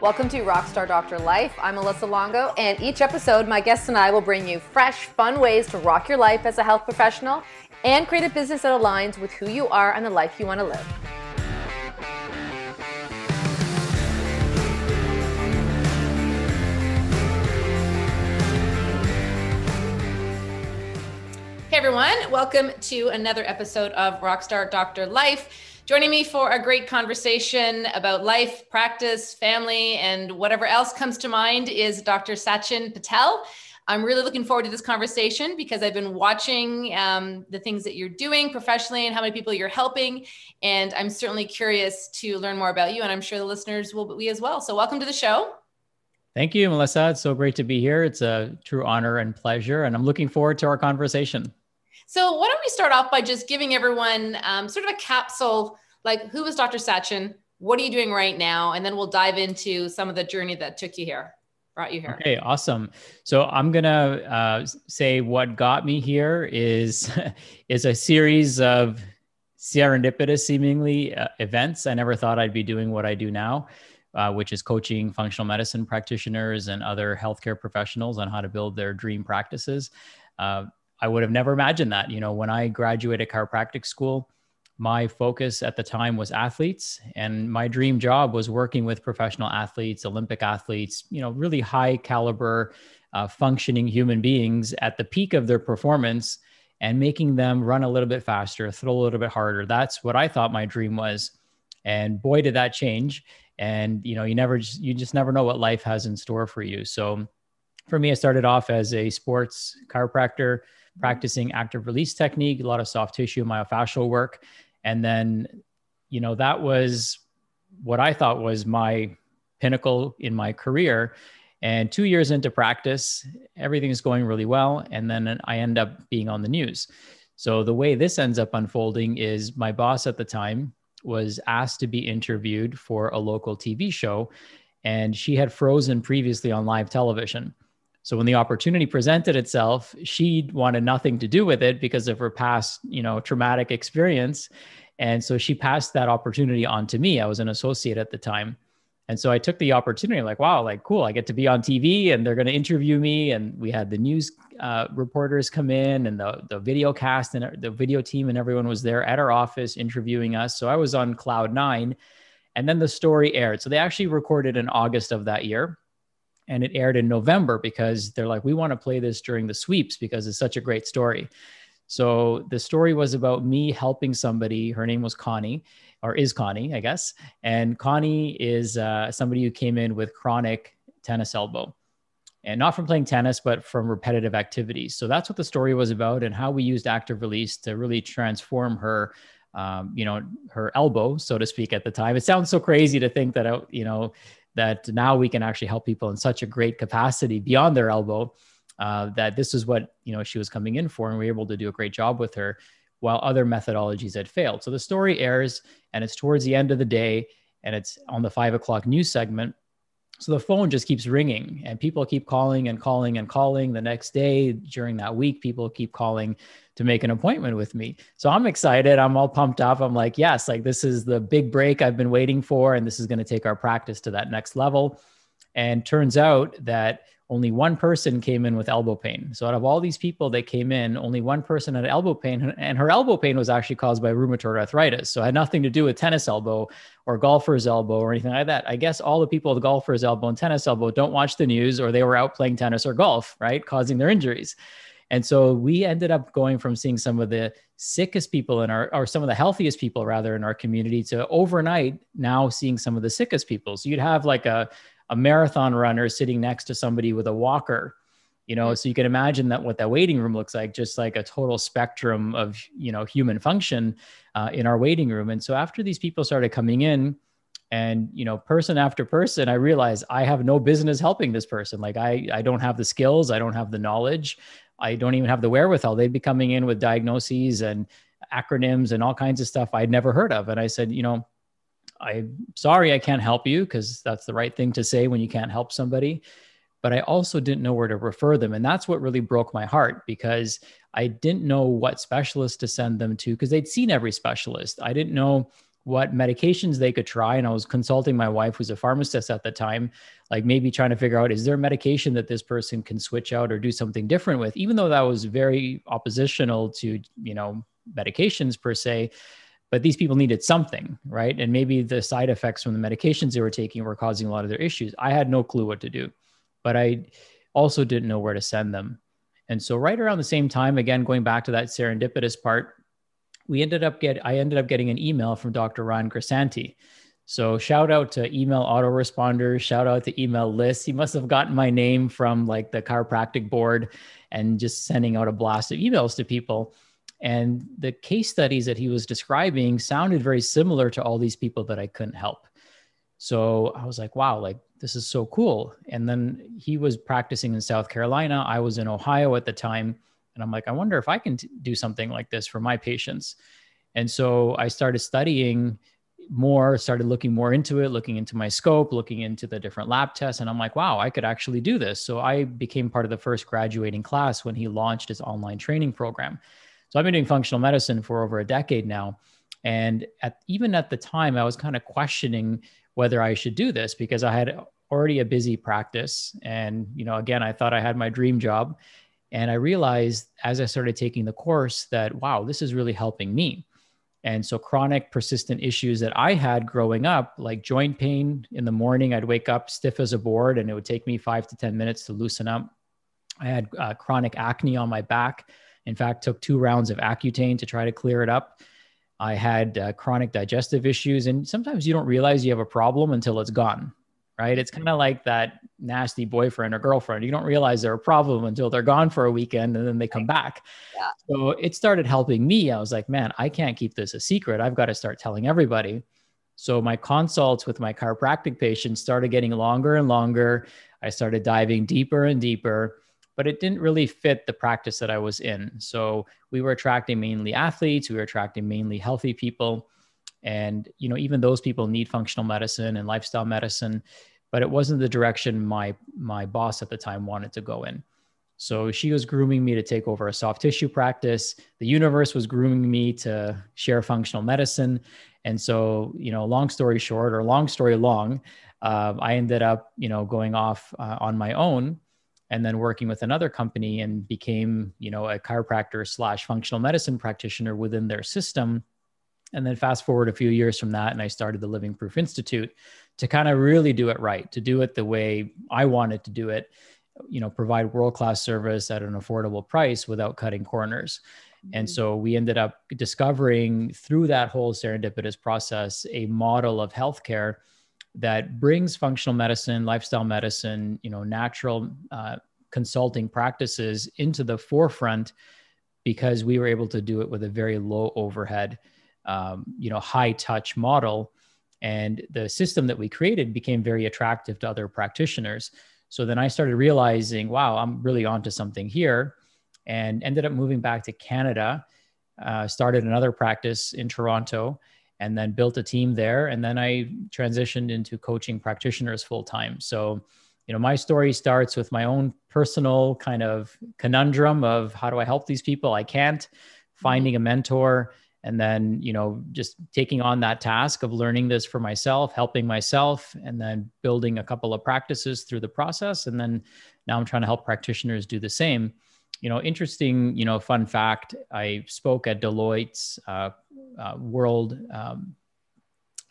Welcome to Rockstar Doctor Life. I'm Melissa Longo, and each episode, my guests and I will bring you fresh, fun ways to rock your life as a health professional and create a business that aligns with who you are and the life you want to live. Hey everyone, welcome to another episode of Rockstar Doctor Life. Joining me for a great conversation about life, practice, family, and whatever else comes to mind is Dr. Sachin Patel. I'm really looking forward to this conversation because I've been watching the things that you're doing professionally and how many people you're helping. And I'm certainly curious to learn more about you, and I'm sure the listeners will be as well. So welcome to the show. Thank you, Melissa. It's so great to be here. It's a true honor and pleasure, and I'm looking forward to our conversation. So why don't we start off by just giving everyone sort of a capsule, like who is Dr. Sachin? What are you doing right now? And then we'll dive into some of the journey that brought you here. Okay, awesome. So I'm going to say what got me here is a series of serendipitous seemingly events. I never thought I'd be doing what I do now, which is coaching functional medicine practitioners and other healthcare professionals on how to build their dream practices. I would have never imagined that. You know, when I graduated chiropractic school, my focus at the time was athletes, and my dream job was working with professional athletes, Olympic athletes, you know, really high caliber, functioning human beings at the peak of their performance and making them run a little bit faster, throw a little bit harder. That's what I thought my dream was. And boy, did that change. And, you know, you just never know what life has in store for you. So for me, I started off as a sports chiropractor, practicing active release technique, a lot of soft tissue, myofascial work. And then, you know, that was what I thought was my pinnacle in my career. And 2 years into practice, everything is going really well. And then I end up being on the news. So the way this ends up unfolding is my boss at the time was asked to be interviewed for a local TV show, and she had frozen previously on live television. So when the opportunity presented itself, she wanted nothing to do with it because of her past, you know, traumatic experience. And so she passed that opportunity on to me. I was an associate at the time. And so I took the opportunity, like, wow, like, cool, I get to be on TV and they're going to interview me. And we had the news reporters come in and the video cast and the video team and everyone was there at our office interviewing us. So I was on cloud nine, and then the story aired. So they actually recorded in August of that year. And it aired in November because they're like, we want to play this during the sweeps because it's such a great story. So the story was about me helping somebody. Her name was Connie, or is Connie, I guess. And Connie is somebody who came in with chronic tennis elbow. And not from playing tennis, but from repetitive activities. So that's what the story was about, and how we used active release to really transform her, her elbow, so to speak, at the time. It sounds so crazy to think that, that now we can actually help people in such a great capacity beyond their elbow, that this is what, she was coming in for. And we were able to do a great job with her while other methodologies had failed. So the story airs, and it's towards the end of the day, and it's on the 5 o'clock news segment. So the phone just keeps ringing, and people keep calling and calling and calling. The next day during that week, people keep calling to make an appointment with me. So I'm excited. I'm all pumped up. I'm like, yes, like this is the big break I've been waiting for. And this is going to take our practice to that next level. And turns out that only one person came in with elbow pain. So out of all these people that came in, only one person had elbow pain, and her elbow pain was actually caused by rheumatoid arthritis. So it had nothing to do with tennis elbow or golfer's elbow or anything like that. I guess all the people with golfer's elbow and tennis elbow don't watch the news, or they were out playing tennis or golf, right? Causing their injuries. And so we ended up going from seeing some of the sickest people or some of the healthiest people rather in our community, to overnight now seeing some of the sickest people. So you'd have like a marathon runner sitting next to somebody with a walker, so you can imagine that what that waiting room looks like, just like a total spectrum of, human function in our waiting room. And so after these people started coming in, and, person after person, I realized I have no business helping this person. Like I don't have the skills. I don't have the knowledge. I don't even have the wherewithal. They'd be coming in with diagnoses and acronyms and all kinds of stuff I'd never heard of. And I said, I'm sorry, I can't help you, because that's the right thing to say when you can't help somebody. But I also didn't know where to refer them. And that's what really broke my heart, because I didn't know what specialist to send them to, because they'd seen every specialist. I didn't know what medications they could try. And I was consulting my wife, who's a pharmacist at the time, like maybe trying to figure out, is there medication that this person can switch out or do something different with, even though that was very oppositional to, medications per se, but these people needed something, right? And maybe the side effects from the medications they were taking were causing a lot of their issues. I had no clue what to do, but I also didn't know where to send them. And so right around the same time, again, going back to that serendipitous part, I ended up getting an email from Dr. Ryan Grisanti. So shout out to email autoresponders, shout out to email lists. He must have gotten my name from like the chiropractic board and just sending out a blast of emails to people. And the case studies that he was describing sounded very similar to all these people that I couldn't help. So I was like, wow, like this is so cool. And then he was practicing in South Carolina. I was in Ohio at the time. And I'm like, I wonder if I can do something like this for my patients. And so I started studying more, started looking more into it, looking into my scope, looking into the different lab tests. And I'm like, wow, I could actually do this. So I became part of the first graduating class when he launched his online training program. So I've been doing functional medicine for over a decade now. And even at the time, I was kind of questioning whether I should do this because I had already a busy practice. And, again, I thought I had my dream job. And I realized as I started taking the course that, wow, this is really helping me. And so chronic persistent issues that I had growing up, like joint pain in the morning, I'd wake up stiff as a board and it would take me 5 to 10 minutes to loosen up. I had chronic acne on my back. In fact, took 2 rounds of Accutane to try to clear it up. I had chronic digestive issues. And sometimes you don't realize you have a problem until it's gone, right? It's kind of like that nasty boyfriend or girlfriend. You don't realize they're a problem until they're gone for a weekend and then they come back. Yeah. So it started helping me. I was like, man, I can't keep this a secret. I've got to start telling everybody. So my consults with my chiropractic patients started getting longer and longer. I started diving deeper and deeper, but it didn't really fit the practice that I was in. So we were attracting mainly athletes. We were attracting mainly healthy people. And, even those people need functional medicine and lifestyle medicine, but it wasn't the direction my boss at the time wanted to go in. So she was grooming me to take over a soft tissue practice. The universe was grooming me to share functional medicine. And so, long story short, or long story long, I ended up, going off on my own and then working with another company and became, a chiropractor / functional medicine practitioner within their system. And then fast forward a few years from that, and I started the Living Proof Institute to kind of really do it right, to do it the way I wanted to do it, provide world-class service at an affordable price without cutting corners. Mm-hmm. And so we ended up discovering through that whole serendipitous process, a model of healthcare that brings functional medicine, lifestyle medicine, natural consulting practices into the forefront because we were able to do it with a very low overhead, high touch model. And the system that we created became very attractive to other practitioners. So then I started realizing, wow, I'm really onto something here, and ended up moving back to Canada, started another practice in Toronto, and then built a team there. And then I transitioned into coaching practitioners full time. So, my story starts with my own personal kind of conundrum of how do I help these people? I can't, finding a mentor, and then, just taking on that task of learning this for myself, helping myself, and then building a couple of practices through the process. And then now I'm trying to help practitioners do the same. Interesting, fun fact, I spoke at Deloitte's world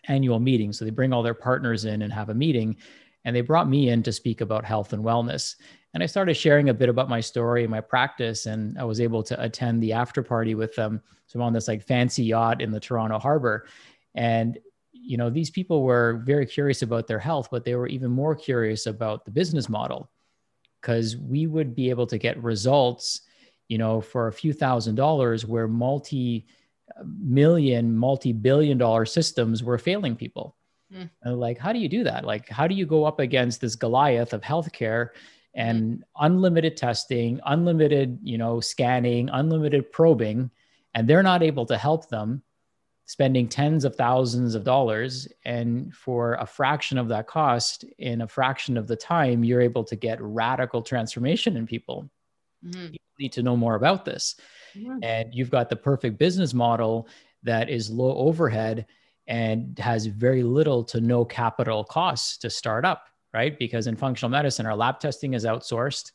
annual meeting. So they bring all their partners in and have a meeting, and they brought me in to speak about health and wellness. And I started sharing a bit about my story and my practice, and I was able to attend the after party with them. So I'm on this like fancy yacht in the Toronto harbor. And, these people were very curious about their health, but they were even more curious about the business model, because we would be able to get results, for a few $1,000s where multi-million, multi-billion dollar systems were failing people. And like, how do you do that? Like, how do you go up against this Goliath of healthcare and unlimited testing, unlimited, scanning, unlimited probing, and they're not able to help them, spending tens of thousands of dollars. And for a fraction of that cost, in a fraction of the time, you're able to get radical transformation in people. You need to know more about this. And you've got the perfect business model that is low overhead and has very little to no capital costs to start up, right? Because in functional medicine, our lab testing is outsourced.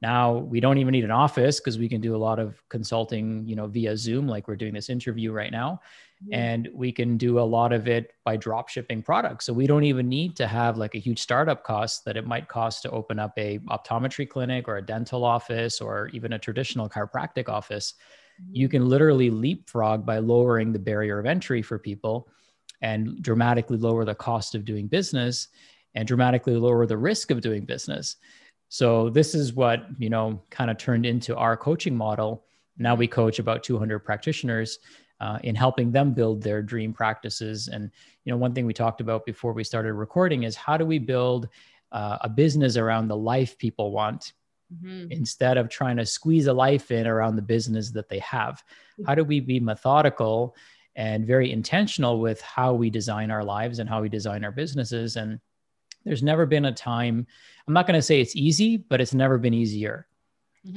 Now we don't even need an office because we can do a lot of consulting, via Zoom, like we're doing this interview right now. And we can do a lot of it by drop shipping products. So we don't even need to have like a huge startup cost that it might cost to open up a optometry clinic or a dental office or even a traditional chiropractic office. You can literally leapfrog by lowering the barrier of entry for people and dramatically lower the cost of doing business and dramatically lower the risk of doing business. So this is what, kind of turned into our coaching model. Now we coach about 200 practitioners in helping them build their dream practices. And, one thing we talked about before we started recording is how do we build a business around the life people want instead of trying to squeeze a life in around the business that they have? How do we be methodical and very intentional with how we design our lives and how we design our businesses? And there's never been a time, I'm not going to say it's easy, but it's never been easier.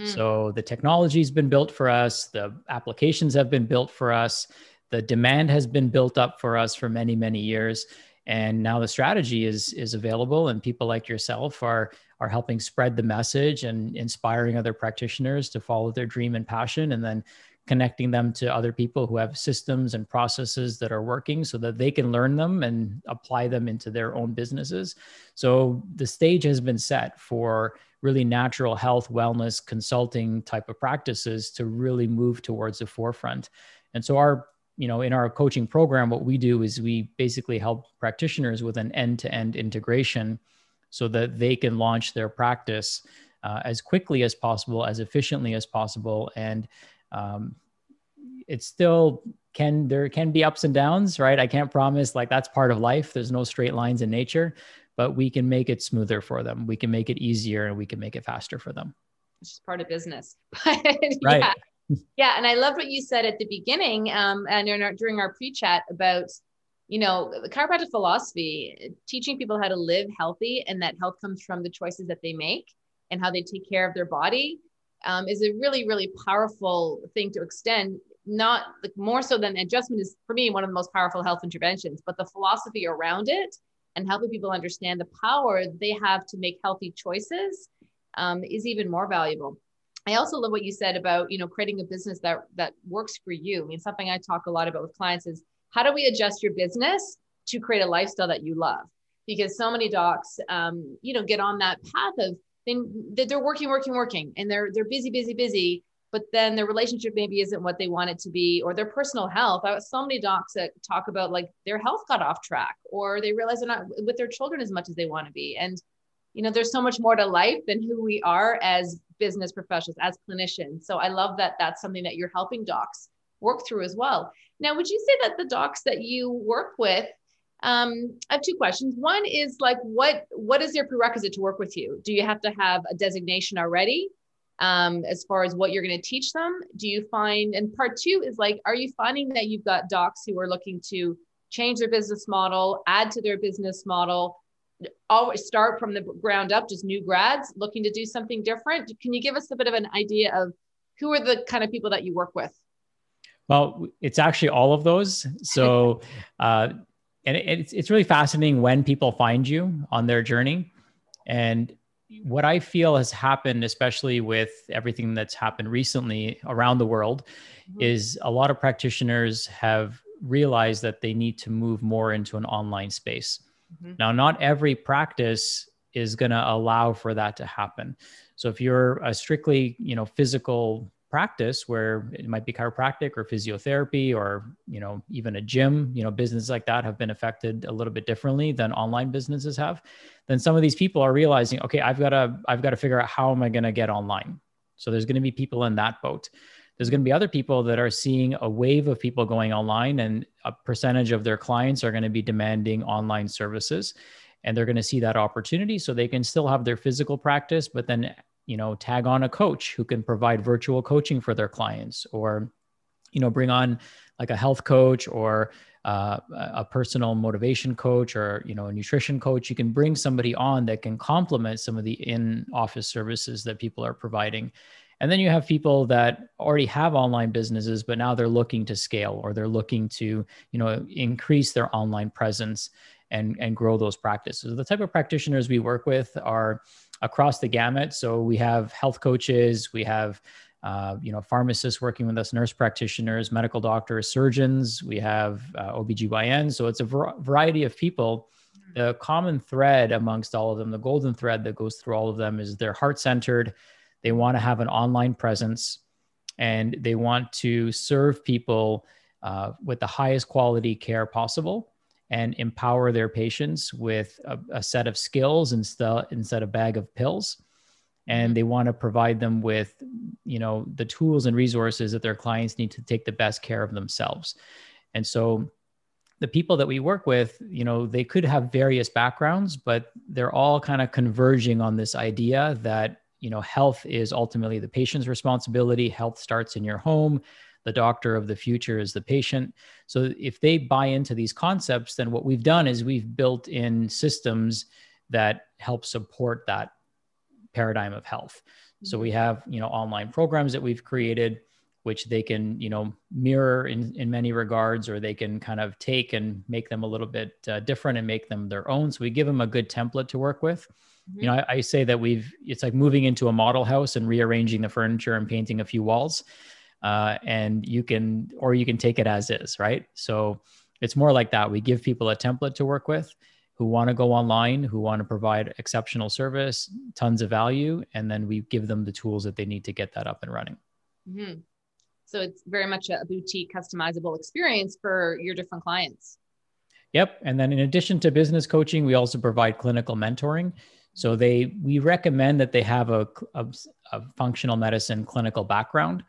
So the technology has been built for us. The applications have been built for us. The demand has been built up for us for many, many years. And now the strategy is available, and people like yourself are helping spread the message and inspiring other practitioners to follow their dream and passion, and then connecting them to other people who have systems and processes that are working so that they can learn them and apply them into their own businesses. So the stage has been set for really natural health, wellness, consulting type of practices to really move towards the forefront. And so in our coaching program, what we do is we basically help practitioners with an end-to-end integration so that they can launch their practice as quickly as possible, as efficiently as possible. And it still there can be ups and downs, right? I can't promise, like, that's part of life. There's no straight lines in nature, but we can make it smoother for them. We can make it easier, and we can make it faster for them. It's just part of business. But right. Yeah. And I loved what you said at the beginning and during our pre-chat about, the chiropractic philosophy, teaching people how to live healthy, and that health comes from the choices that they make and how they take care of their body, is a really, really powerful thing to extend. Not like more so than adjustment is, for me, one of the most powerful health interventions, but the philosophy around it and helping people understand the power they have to make healthy choices is even more valuable. I also love what you said about, creating a business that works for you. I mean, something I talk a lot about with clients is how do we adjust your business to create a lifestyle that you love? Because so many docs, get on that path of they're working, and they're busy, but then their relationship maybe isn't what they want it to be, or their personal health. I have so many docs that talk about like their health got off track, or they realize they're not with their children as much as they want to be. And, there's so much more to life than who we are as business professionals, as clinicians. So I love that that's something that you're helping docs work through as well. Now, would you say that the docs that you work with, I have two questions. One is like, what is their prerequisite to work with you? Do you have to have a designation already? As far as what you're going to teach them? Do you find, and part two is like, are you finding that you've got docs who are looking to change their business model, add to their business model, always start from the ground up, just new grads looking to do something different? Can you give us a bit of an idea of who are the kind of people that you work with? Well, it's actually all of those. So, and it's really fascinating when people find you on their journey. And what I feel has happened, especially with everything that's happened recently around the world, is a lot of practitioners have realized that they need to move more into an online space. Now, not every practice is going to allow for that to happen. So if you're a strictly, physical practice where it might be chiropractic or physiotherapy or, even a gym, businesses like that have been affected a little bit differently than online businesses have. Then some of these people are realizing, okay, I've got to figure out how am I going to get online? So there's going to be people in that boat. There's going to be other people that are seeing a wave of people going online, and a percentage of their clients are going to be demanding online services, and they're going to see that opportunity so they can still have their physical practice, but then, tag on a coach who can provide virtual coaching for their clients, or, bring on like a health coach or a personal motivation coach or, a nutrition coach. You can bring somebody on that can complement some of the in-office services that people are providing. And then you have people that already have online businesses, but now they're looking to scale, or they're looking to, increase their online presence and grow those practices. The type of practitioners we work with are across the gamut. So we have health coaches, we have pharmacists working with us, nurse practitioners, medical doctors, surgeons, we have OBGYN. So it's a variety of people. The common thread amongst all of them, the golden thread that goes through all of them, is they're heart-centered. They want to have an online presence, and they want to serve people with the highest quality care possible, and empower their patients with a set of skills instead of bag of pills. And they want to provide them with, the tools and resources that their clients need to take the best care of themselves. And so the people that we work with, they could have various backgrounds, but they're all kind of converging on this idea that, health is ultimately the patient's responsibility. Health starts in your home. The doctor of the future is the patient. So if they buy into these concepts, then what we've done is we've built in systems that help support that paradigm of health. So we have, online programs that we've created, which they can, mirror in many regards, or they can kind of take and make them a little bit different and make them their own. So we give them a good template to work with. I say that it's like moving into a model house and rearranging the furniture and painting a few walls. And you can take it as is, right? So it's more like that. We give people a template to work with, who want to go online, who want to provide exceptional service, tons of value, and then we give them the tools that they need to get that up and running. Mm-hmm. So it's very much a boutique, customizable experience for your different clients. Yep. And then in addition to business coaching, we also provide clinical mentoring. So we recommend that they have a functional medicine clinical background.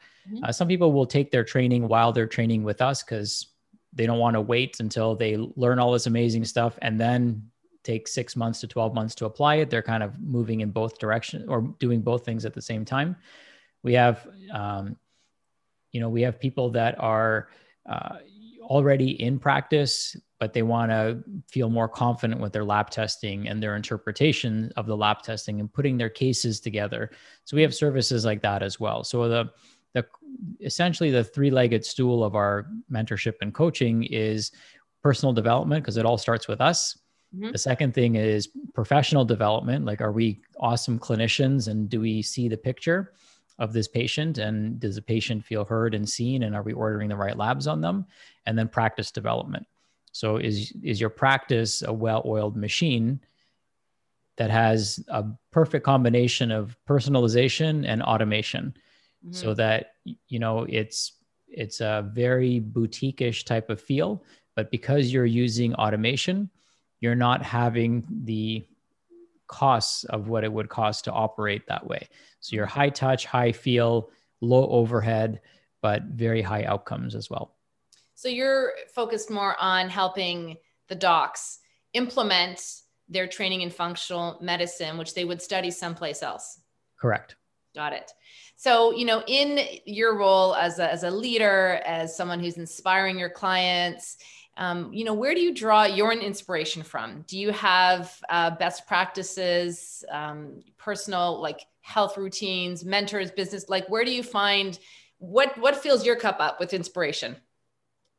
Some people will take their training while they're training with us, because they don't want to wait until they learn all this amazing stuff and then take 6 months to 12 months to apply it. They're kind of moving in both directions, or doing both things at the same time. We have, we have people that are already in practice, but they want to feel more confident with their lab testing and their interpretation of the lab testing and putting their cases together. So we have services like that as well. So essentially the three-legged stool of our mentorship and coaching is personal development, because it all starts with us. The second thing is professional development. Like, are we awesome clinicians, and do we see the picture of this patient, and does the patient feel heard and seen, and are we ordering the right labs on them? And then practice development. So is your practice a well-oiled machine that has a perfect combination of personalization and automation, so that, it's a very boutique-ish type of feel, but because you're using automation, you're not having the costs of what it would cost to operate that way. So you're high touch, high feel, low overhead, but very high outcomes as well. So you're focused more on helping the docs implement their training in functional medicine, which they would study someplace else. Correct. Got it. So, in your role as a leader, as someone who's inspiring your clients, where do you draw your inspiration from? Do you have best practices, personal, like health routines, mentors, business? Like, where do you find what fills your cup up with inspiration?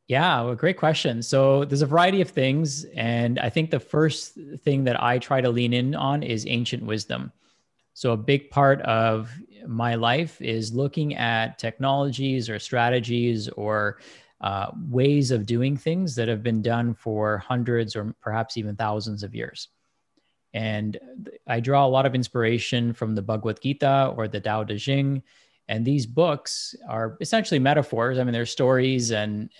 Yeah, well, great question. So there's a variety of things. And I think the first thing that I try to lean in on is ancient wisdom. So a big part of my life is looking at technologies or strategies or ways of doing things that have been done for hundreds or perhaps even thousands of years. And I draw a lot of inspiration from the Bhagavad Gita or the Tao Te Ching. And these books are essentially metaphors. I mean, they're stories and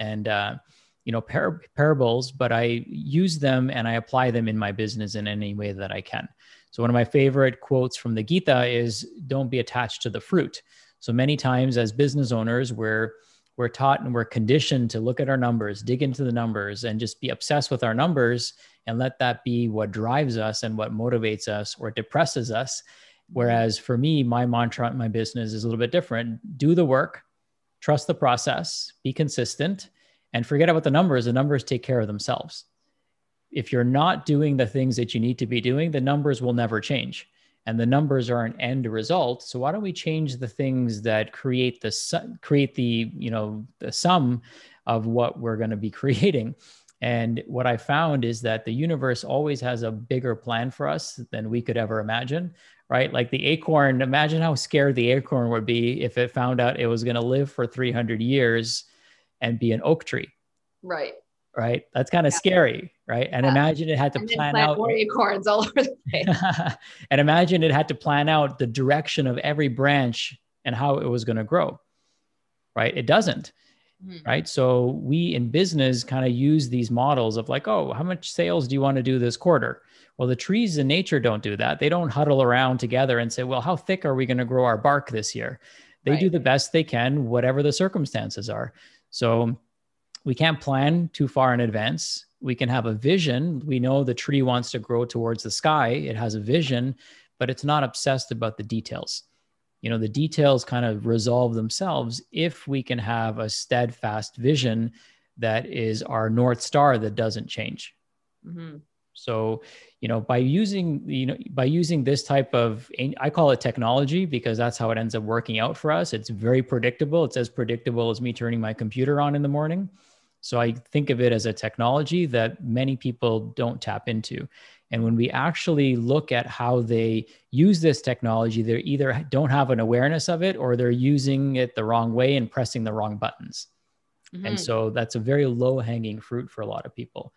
parables, but I use them and I apply them in my business in any way that I can. So one of my favorite quotes from the Gita is, don't be attached to the fruit. So many times as business owners, we're taught and we're conditioned to look at our numbers, dig into the numbers, and just be obsessed with our numbers and let that be what drives us and what motivates us or depresses us. Whereas for me, my mantra in my business is a little bit different. Do the work, trust the process, be consistent, and forget about the numbers. The numbers take care of themselves. If you're not doing the things that you need to be doing, the numbers will never change. and the numbers are an end result. So why don't we change the things that create the sum of what we're going to be creating? And what I found is that the universe always has a bigger plan for us than we could ever imagine, right? Like the acorn, imagine how scared the acorn would be if it found out it was going to live for 300 years and be an oak tree. Right. Right. That's kind of scary. Right. And imagine it had to plan out more acorns all over the place. And imagine it had to plan out the direction of every branch and how it was going to grow. Right. It doesn't. Right. So we in business kind of use these models of like, oh, how much sales do you want to do this quarter? Well, the trees in nature don't do that. They don't huddle around together and say, well, how thick are we going to grow our bark this year? They do the best they can, whatever the circumstances are. So we can't plan too far in advance. We can have a vision. We know the tree wants to grow towards the sky. It has a vision, but it's not obsessed about the details. You know, the details kind of resolve themselves if we can have a steadfast vision that is our North Star that doesn't change. So, by using this type of, I call it technology because that's how it ends up working out for us. It's very predictable. It's as predictable as me turning my computer on in the morning. So I think of it as a technology that many people don't tap into. And when we actually look at how they use this technology, they either don't have an awareness of it or they're using it the wrong way and pressing the wrong buttons. And so that's a very low hanging fruit for a lot of people.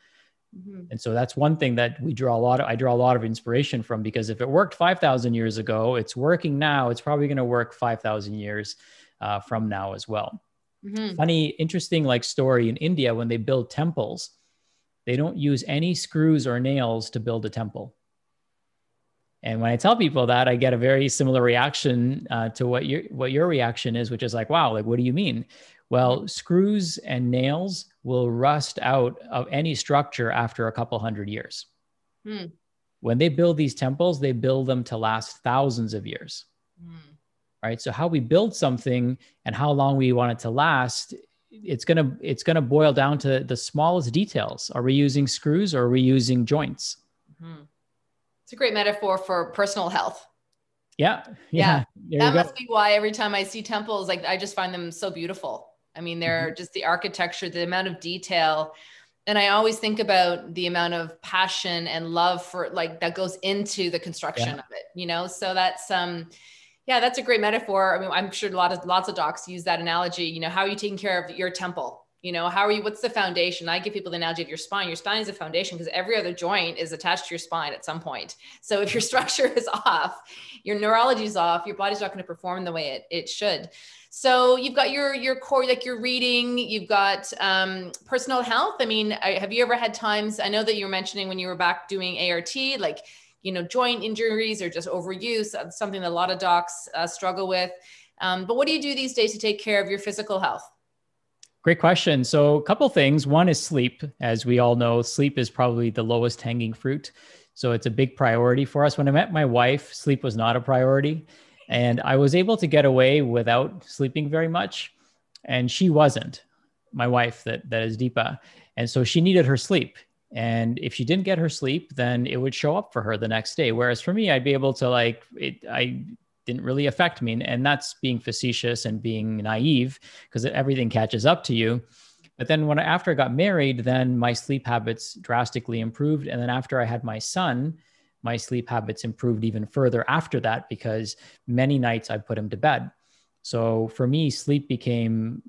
And so that's one thing that I draw a lot of inspiration from, because if it worked 5,000 years ago, it's working now. It's probably going to work 5,000 years from now as well. Funny, interesting story in India, when they build temples, they don't use any screws or nails to build a temple. And when I tell people that, I get a very similar reaction to what your reaction is, which is like, wow, what do you mean? Well, screws and nails will rust out of any structure after a couple hundred years. When they build these temples, they build them to last thousands of years. Right? So how we build something and how long we want it to last, it's gonna boil down to the smallest details. Are we using screws or are we using joints? It's a great metaphor for personal health. Yeah. That must be why every time I see temples, I just find them so beautiful. I mean, they're just the architecture, the amount of detail. And I always think about the amount of passion and love for that goes into the construction of it, so that's, that's a great metaphor. I mean, I'm sure lots of docs use that analogy. How are you taking care of your temple? What's the foundation? I give people the analogy of your spine. Your spine is a foundation because every other joint is attached to your spine at some point. So if your structure is off, your neurology is off, your body's not going to perform the way it should. So you've got your core, your reading, you've got personal health. I mean, have you ever had times, I know that you were mentioning when you were back doing ART, joint injuries or just overuse, something that a lot of docs struggle with. But what do you do these days to take care of your physical health? Great question. So a couple things. One is sleep. As we all know, sleep is probably the lowest hanging fruit. So it's a big priority for us. When I met my wife, sleep was not a priority. And I was able to get away without sleeping very much. And she wasn't, my wife, that is Deepa. And so she needed her sleep. And if she didn't get her sleep, then it would show up for her the next day. Whereas for me, I'd be able to I didn't really affect me. And that's being facetious and being naive because everything catches up to you. But then after I got married, then my sleep habits drastically improved. And then after I had my son, my sleep habits improved even further after that, because many nights I put him to bed. So for me, sleep became,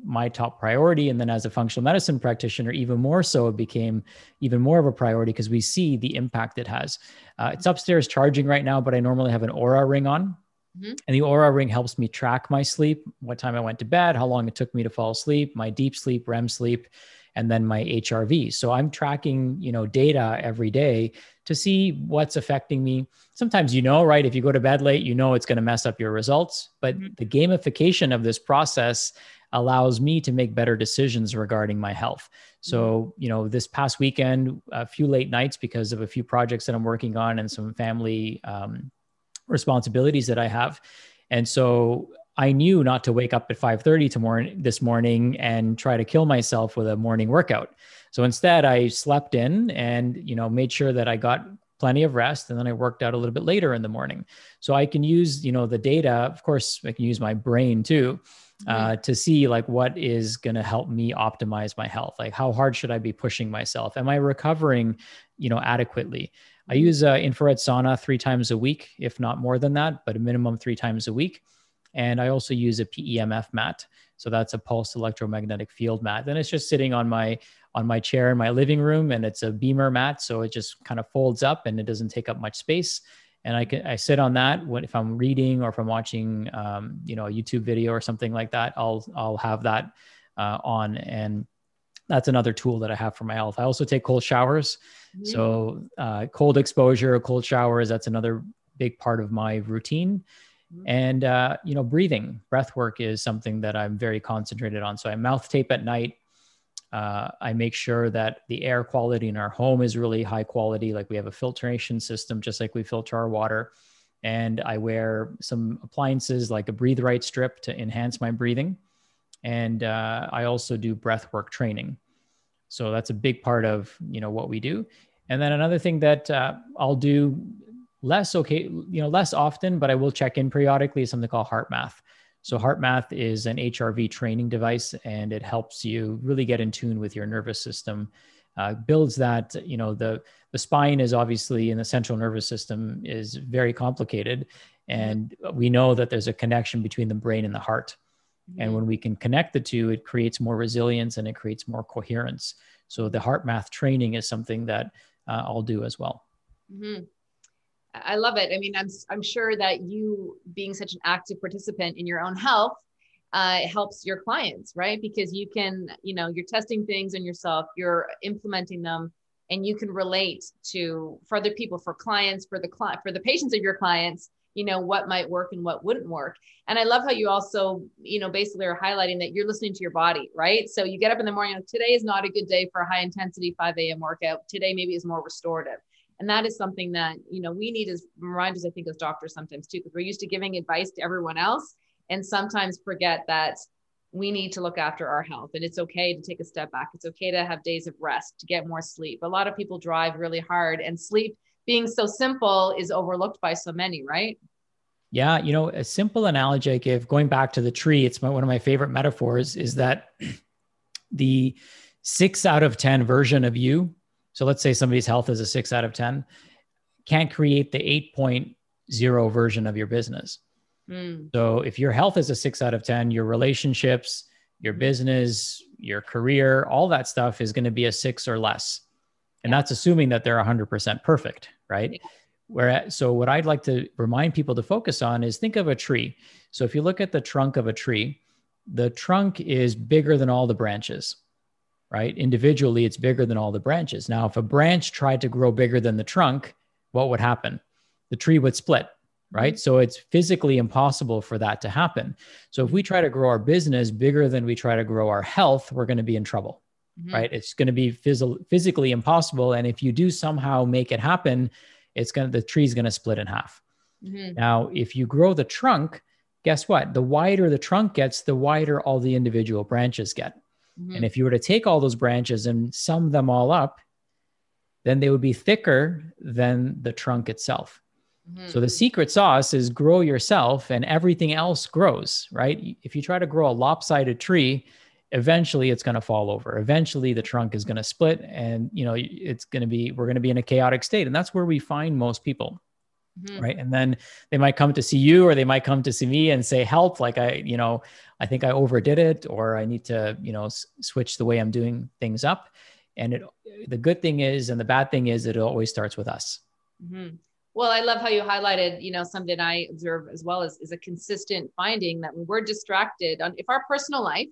my top priority. And then as a functional medicine practitioner, even more so, it became even more of a priority because we see the impact it has. It's upstairs charging right now, but I normally have an Aura ring on. And the Aura ring helps me track my sleep, what time I went to bed, how long it took me to fall asleep, my deep sleep, REM sleep, and then my HRV. So I'm tracking, data every day to see what's affecting me. Sometimes, right, if you go to bed late, it's going to mess up your results. But the gamification of this process allows me to make better decisions regarding my health. So, this past weekend, a few late nights because of a few projects that I'm working on and some family responsibilities that I have. And so I knew not to wake up at 5:30 this morning and try to kill myself with a morning workout. So instead I slept in and, made sure that I got plenty of rest, and then I worked out a little bit later in the morning. So I can use, the data. Of course, I can use my brain too, to see like what is going to help me optimize my health. Like how hard should I be pushing myself? Am I recovering, adequately? I use infrared sauna 3 times a week, if not more than that, but a minimum 3 times a week. And I also use a PEMF mat. So that's a pulsed electromagnetic field mat. And it's just sitting on my chair in my living room, and it's a beamer mat. So it just kind of folds up and it doesn't take up much space. And I sit on that if I'm reading or if I'm watching, a YouTube video or something like that, I'll have that on. And that's another tool that I have for my health. I also take cold showers. So cold exposure, cold showers, that's another big part of my routine. And, breathing, breath work is something that I'm very concentrated on. So I mouth tape at night. I make sure that the air quality in our home is really high quality. Like we have a filtration system, just like we filter our water. And I wear some appliances like a Breathe Right strip to enhance my breathing. And I also do breath work training. So that's a big part of, what we do. And then another thing that I'll do less often, but I will check in periodically, is something called heart math. So heart math is an HRV training device, and it helps you really get in tune with your nervous system, builds that, the spine is obviously in the central nervous system is very complicated. And we know that there's a connection between the brain and the heart. And when we can connect the two, it creates more resilience and it creates more coherence. So the heart math training is something that I'll do as well. I love it. I mean, I'm sure that you being such an active participant in your own health helps your clients, right? Because you can, you're testing things on yourself, you're implementing them, and you can relate for other people, for clients, for the patients of your clients, what might work and what wouldn't work. And I love how you also, basically are highlighting that you're listening to your body, right? So you get up in the morning, today is not a good day for a high intensity 5 a.m. workout. Today maybe is more restorative. And that is something that, we need as reminders, I think, as doctors sometimes too, because we're used to giving advice to everyone else and sometimes forget that we need to look after our health. And it's okay to take a step back. It's okay to have days of rest, to get more sleep. A lot of people drive really hard, and sleep, being so simple, is overlooked by so many, right? Yeah. A simple analogy I give, going back to the tree, it's one of my favorite metaphors, is that the 6 out of 10 version of you, so let's say somebody's health is a 6 out of 10, can't create the 8.0 version of your business. So if your health is a 6 out of 10, your relationships, your business, your career, all that stuff is going to be a 6 or less. And that's assuming that they're 100% perfect, right? So what I'd like to remind people to focus on is, think of a tree. So if you look at the trunk of a tree, the trunk is bigger than all the branches, right? Individually, it's bigger than all the branches. Now, if a branch tried to grow bigger than the trunk, what would happen? The tree would split, right? So it's physically impossible for that to happen. So if we try to grow our business bigger than we try to grow our health, we're going to be in trouble, right? It's going to be physically impossible. And if you do somehow make it happen, the tree's going to split in half. Now, if you grow the trunk, guess what? The wider the trunk gets, the wider all the individual branches get. And if you were to take all those branches and sum them all up, then they would be thicker than the trunk itself. So the secret sauce is grow yourself and everything else grows, right? If you try to grow a lopsided tree, eventually it's going to fall over. Eventually the trunk is going to split, and we're going to be in a chaotic state. And that's where we find most people. Right. And then they might come to see you, or they might come to see me and say, help, like I think I overdid it, or I need to, switch the way I'm doing things up. And the good thing is, and the bad thing is, it always starts with us. Well, I love how you highlighted, something I observe as well is a consistent finding that when we're distracted if our personal life,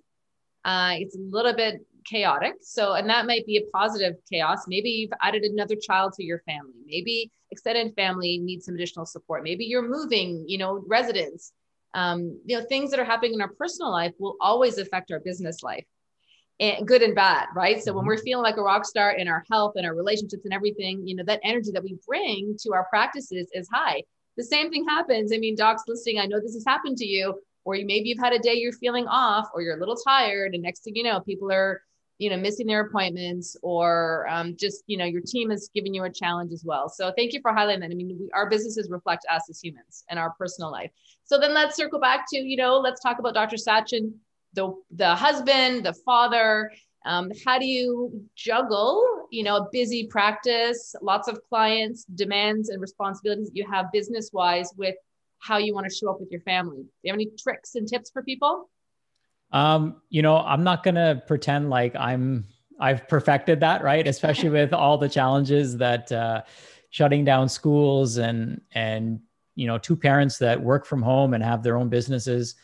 it's a little bit chaotic. So, and that might be a positive chaos. Maybe you've added another child to your family. Maybe extended family needs some additional support. Maybe you're moving, residence. Things that are happening in our personal life will always affect our business life, and good and bad, right? So when we're feeling like a rock star in our health and our relationships and everything, that energy that we bring to our practices is high. The same thing happens. I mean, docs listening, I know this has happened to you, or maybe you've had a day you're feeling off, or you're a little tired, and next thing you know, people are missing their appointments, or just, your team is giving you a challenge as well. So thank you for highlighting that. I mean, our businesses reflect us as humans and our personal life. So then let's circle back to, let's talk about Dr. Sachin, the husband, the father. How do you juggle, a busy practice, lots of clients, demands and responsibilities that you have business-wise with how you want to show up with your family? Do you have any tricks and tips for people? I'm not going to pretend like I've perfected that, right? Especially with all the challenges that shutting down schools and two parents that work from home and have their own businesses.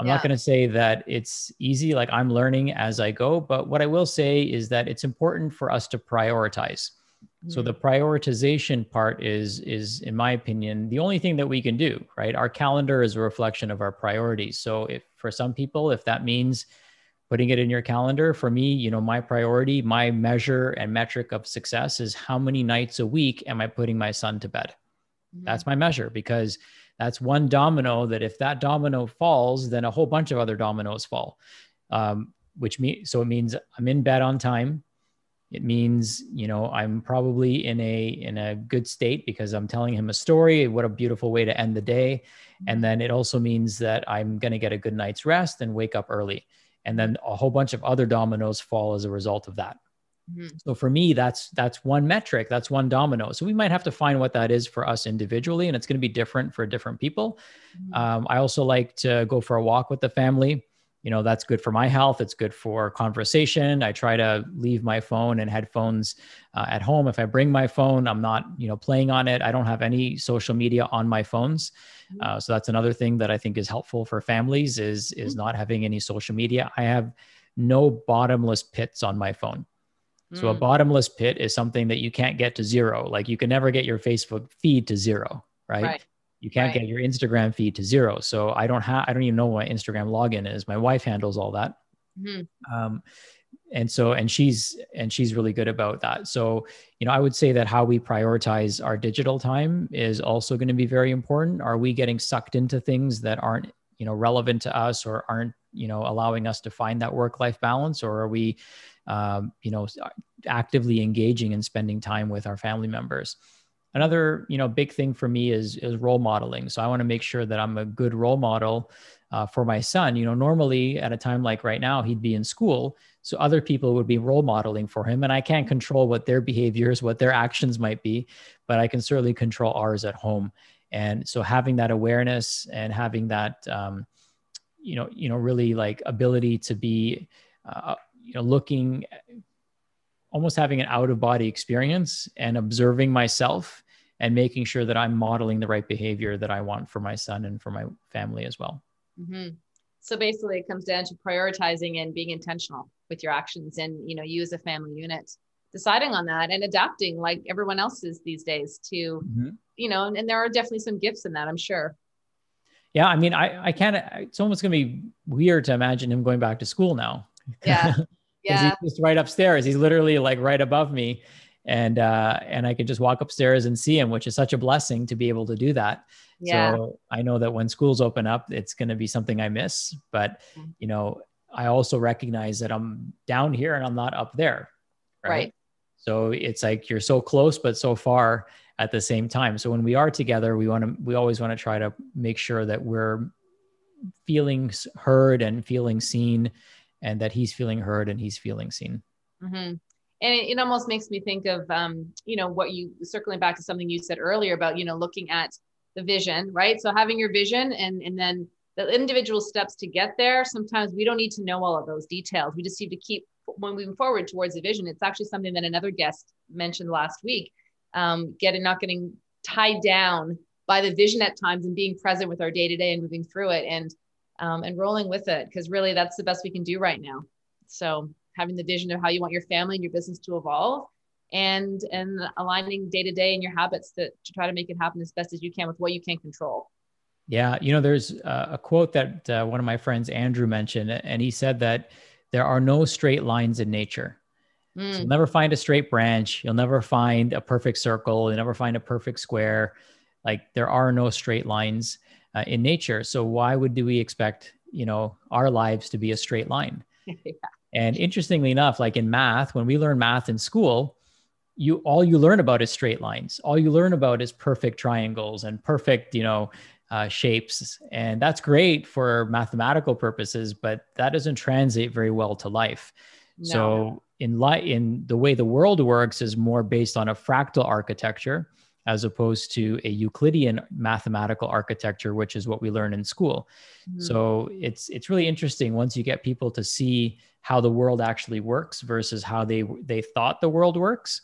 I'm not going to say that it's easy, like I'm learning as I go, but what I will say is that it's important for us to prioritize. So the prioritization part is, in my opinion, the only thing that we can do, right? Our calendar is a reflection of our priorities. So if for some people, if that means putting it in your calendar, for me, my priority, my measure and metric of success is how many nights a week am I putting my son to bed? That's my measure, because that's one domino that if that domino falls, then a whole bunch of other dominoes fall. So it means I'm in bed on time. It means, I'm probably in a good state because I'm telling him a story. What a beautiful way to end the day. And then it also means that I'm going to get a good night's rest and wake up early. And then a whole bunch of other dominoes fall as a result of that. So for me, that's one metric, that's one domino. So we might have to find what that is for us individually, and it's going to be different for different people. I also like to go for a walk with the family. That's good for my health. It's good for conversation. I try to leave my phone and headphones at home. If I bring my phone, I'm not, playing on it. I don't have any social media on my phones. So that's another thing that I think is helpful for families is not having any social media. I have no bottomless pits on my phone. So a bottomless pit is something that you can't get to zero. Like you can never get your Facebook feed to zero, right? You can't get your Instagram feed to zero. So I don't even know what my Instagram login is. My wife handles all that. And she's really good about that. So, I would say that how we prioritize our digital time is also going to be very important. Are we getting sucked into things that aren't, relevant to us or aren't, allowing us to find that work-life balance? Or are we, actively engaging and spending time with our family members? Another, big thing for me is role modeling. So I want to make sure that I'm a good role model for my son. Normally at a time like right now, he'd be in school. So other people would be role modeling for him. And I can't control what their behaviors, what their actions might be, but I can certainly control ours at home. And so having that awareness and having that, really like ability to be, looking, almost having an out of body experience and observing myself and making sure that I'm modeling the right behavior that I want for my son and for my family as well. So basically it comes down to prioritizing and being intentional with your actions, and, you as a family unit, deciding on that and adapting like everyone else is these days to, and there are definitely some gifts in that, I'm sure. Yeah. I mean, I can't, it's almost going to be weird to imagine him going back to school now. Yeah. Because he's just right upstairs. He's literally like right above me. And I can just walk upstairs and see him, which is such a blessing to be able to do that. Yeah. So I know that when schools open up, it's going to be something I miss, but I also recognize that I'm down here and I'm not up there. Right. So it's like, you're so close, but so far at the same time. So when we are together, we always want to try to make sure that we're feeling heard and feeling seen, and that he's feeling heard and he's feeling seen. And it almost makes me think of, what you, circling back to something you said earlier about, looking at the vision, right? So having your vision and then the individual steps to get there. Sometimes we don't need to know all of those details. We just need to keep moving forward towards the vision. It's actually something that another guest mentioned last week, not getting tied down by the vision at times and being present with our day-to-day and moving through it and rolling with it. Because really that's the best we can do right now. So having the vision of how you want your family and your business to evolve, and aligning day-to-day and your habits to try to make it happen as best as you can with what you can control. Yeah. There's a quote that one of my friends, Andrew, mentioned, and he said that there are no straight lines in nature. So you'll never find a straight branch. You'll never find a perfect circle. You'll never find a perfect square. Like there are no straight lines in nature. So why would we expect, our lives to be a straight line? And interestingly enough, like in math, when we learn math in school, all you learn about is straight lines. All you learn about is perfect triangles and perfect, shapes. And that's great for mathematical purposes, but that doesn't translate very well to life. No. So in the way the world works is more based on a fractal architecture as opposed to a Euclidean mathematical architecture, which is what we learn in school. Mm-hmm. So it's really interesting once you get people to see how the world actually works versus how they thought the world works.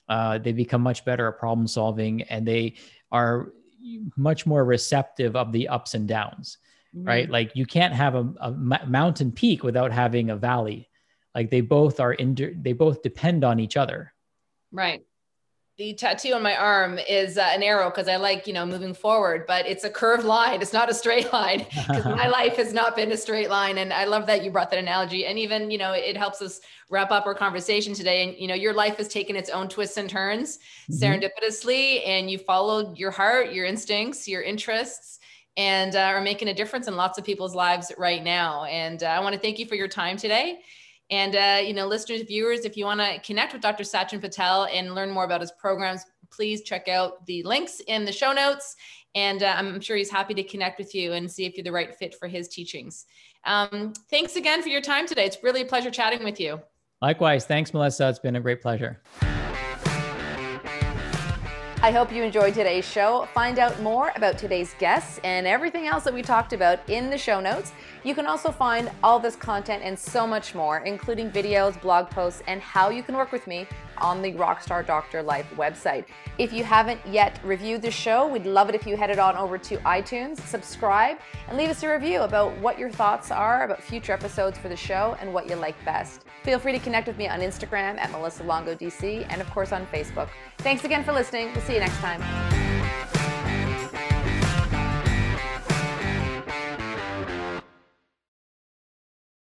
They become much better at problem solving, and they are much more receptive of the ups and downs, mm-hmm. right? Like you can't have a mountain peak without having a valley. Like they both depend on each other. Right. The tattoo on my arm is an arrow because I like, moving forward, but it's a curved line. It's not a straight line because my life has not been a straight line. And I love that you brought that analogy. And even, it helps us wrap up our conversation today. And, your life has taken its own twists and turns serendipitously, and you followed your heart, your instincts, your interests, and are making a difference in lots of people's lives right now. And I want to thank you for your time today. And, listeners, viewers, if you want to connect with Dr. Sachin Patel and learn more about his programs, please check out the links in the show notes. And I'm sure he's happy to connect with you and see if you're the right fit for his teachings. Thanks again for your time today. It's really a pleasure chatting with you. Likewise. Thanks, Melissa. It's been a great pleasure. I hope you enjoyed today's show. Find out more about today's guests and everything else that we talked about in the show notes. You can also find all this content and so much more, including videos, blog posts, and how you can work with me on the Rockstar Doctor Life website. If you haven't yet reviewed the show, we'd love it if you headed on over to iTunes, subscribe, and leave us a review about what your thoughts are about future episodes for the show and what you like best. Feel free to connect with me on Instagram at Melissa Longo DC, and of course on Facebook. Thanks again for listening. We'll see you next time.